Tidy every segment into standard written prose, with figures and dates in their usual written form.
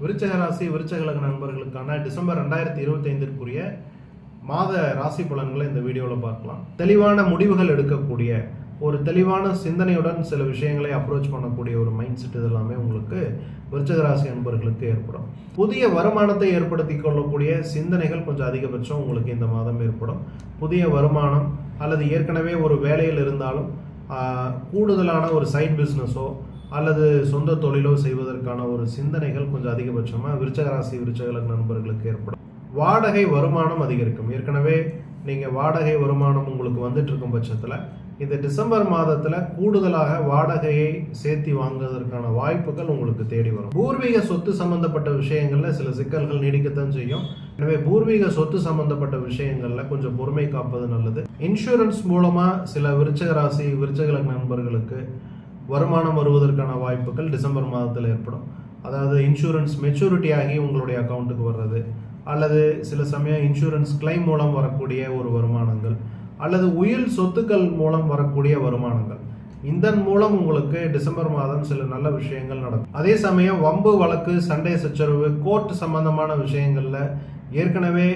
விருச்சக ராசி விருச்சக லக்ன நண்பர்களுக்கான டிசம்பர் 2025 மாத ராசி பலன்களை இந்த வீடியோவில் பார்க்கலாம். தெளிவான முடிவுகள் எடுக்கக்கூடிய ஒரு தெளிவான சிந்தனையுடன் சில விஷயங்களை அப்ரோச் பண்ணக்கூடிய ஒரு மைண்ட் செட் இதெல்லாமே உங்களுக்கு விருச்சக ராசி நண்பர்களுக்கு ஏற்படும். புதிய வருமானத்தை ஏற்படுத்தி கொள்ளக்கூடிய சிந்தனைகள் கொஞ்சம் அதிகபட்சம் உங்களுக்கு இந்த மாதம் ஏற்படும். புதிய வருமானம் அல்லது ஏற்கனவே ஒரு வேலையில் இருந்தாலும் கூடுதலான ஒரு சைட் பிஸ்னஸோ அல்லது சொந்த தொழிலோ செய்வதற்கான ஒரு சிந்தனைகள் கொஞ்சம் அதிகபட்சமாக விருச்சக ராசி விருச்சக லக்ன நண்பர்களுக்கு ஏற்படும். வாடகை வருமானம் அதிகரிக்கும். ஏற்கனவே நீங்கள் வாடகை வருமானம் உங்களுக்கு வந்துட்டு இருக்கும் பட்சத்தில் இந்த டிசம்பர் மாதத்தில் கூடுதலாக வாடகையை சேர்த்து வாங்குவதற்கான வாய்ப்புகள் உங்களுக்கு தேடி வரும். பூர்வீக சொத்து சம்பந்தப்பட்ட விஷயங்களில் சில சிக்கல்கள் நீடிக்கத்தான் செய்யும். எனவே பூர்வீக சொத்து சம்பந்தப்பட்ட விஷயங்களில் கொஞ்சம் பொறுமை காப்பது நல்லது. இன்சூரன்ஸ் மூலமாக சில விருச்சக ராசி விருச்சக லக்ன நண்பர்களுக்கு வருமானம் வருவதற்கான வாய்ப்புகள் டிசம்பர் மாதத்தில் ஏற்படும். அதாவது இன்சூரன்ஸ் மெச்சூரிட்டி ஆகி உங்களுடைய அக்கௌண்ட்டுக்கு வர்றது, அல்லது சில சமயம் இன்சூரன்ஸ் கிளைம் மூலம் வரக்கூடிய ஒரு வருமானங்கள், அல்லது உயில் சொத்துக்கள் மூலம் வரக்கூடிய வருமானங்கள், இதன் மூலம் உங்களுக்கு டிசம்பர் மாதம் சில நல்ல விஷயங்கள் நடக்கும். அதே சமயம் வம்பு வழக்கு சண்டை சச்சரவு கோர்ட் சம்பந்தமான விஷயங்கள்ல ஏற்கனவே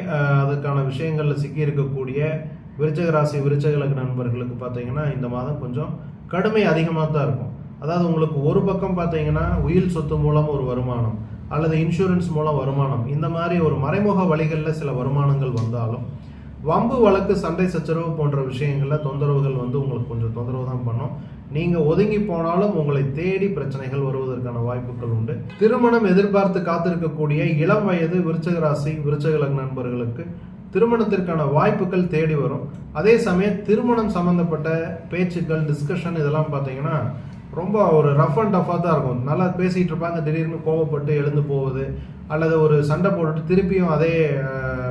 அதுக்கான விஷயங்கள்ல சிக்கி இருக்கக்கூடிய விருச்சக ராசி விருச்சக லக்ன நண்பர்களுக்கு பார்த்தீங்கன்னா இந்த மாதம் கொஞ்சம் கடுமை அதிகமாக தான் இருக்கும். அதாவது உங்களுக்கு ஒரு பக்கம் பார்த்தீங்கன்னா உயில் சொத்து மூலம் ஒரு வருமானம் அல்லது இன்சூரன்ஸ் மூலம் வருமானம், இந்த மாதிரி ஒரு மறைமுக வழிகளில் சில வருமானங்கள் வந்தாலும் வம்பு வழக்கு சண்டை சச்சரவு போன்ற விஷயங்களில் தொந்தரவுகள் உங்களுக்கு கொஞ்சம் தொந்தரவு தான் பண்ணும். நீங்கள் ஒதுங்கி போனாலும் உங்களை தேடி பிரச்சனைகள் வருவதற்கான வாய்ப்புகள் உண்டு. திருமணம் எதிர்பார்த்து காத்திருக்கக்கூடிய இளம் வயது விருச்சக ராசி விருச்சக லக்ன நண்பர்களுக்கு திருமணத்திற்கான வாய்ப்புகள் தேடி வரும். அதே சமயம் திருமணம் சம்பந்தப்பட்ட பேச்சுக்கள் டிஸ்கஷன் இதெல்லாம் பார்த்தீங்கன்னா ரொம்ப ஒரு ரஃப் அண்ட் டஃபாக தான் இருக்கும். நல்லா பேசிகிட்டு இருப்பாங்க, திடீர்னு கோவப்பட்டு எழுந்து போவது அல்லது ஒரு சண்டை போட்டுட்டு திருப்பியும் அதே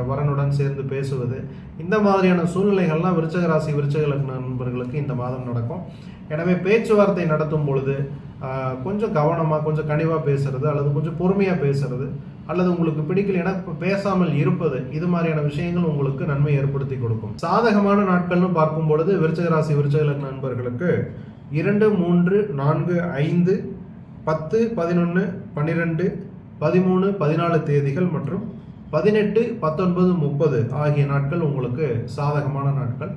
வரனுடன் சேர்ந்து பேசுவது, இந்த மாதிரியான சூழ்நிலைகள்லாம் விருச்சக ராசி விருச்சக லக்ன நண்பர்களுக்கு இந்த மாதம் நடக்கும். எனவே பேச்சுவார்த்தை நடத்தும் பொழுது கொஞ்சம் கவனமாக கொஞ்சம் கனிவாக பேசுறது அல்லது கொஞ்சம் பொறுமையாக பேசுறது அல்லது உங்களுக்கு பிடிக்கலைன்னா பேசாமல் இருப்பது, இது மாதிரியான விஷயங்கள் உங்களுக்கு நன்மை ஏற்படுத்தி கொடுக்கும். சாதகமான நாட்கள்னு பார்க்கும் பொழுது விருச்சக ராசி விருச்சக லக்ன நண்பர்களுக்கு 2, 3, 4, 5, 10, 11, 12, 13, 14 தேதிகள் மற்றும் 18, 19, 30 ஆகிய நாட்கள் உங்களுக்கு சாதகமான நாட்கள்.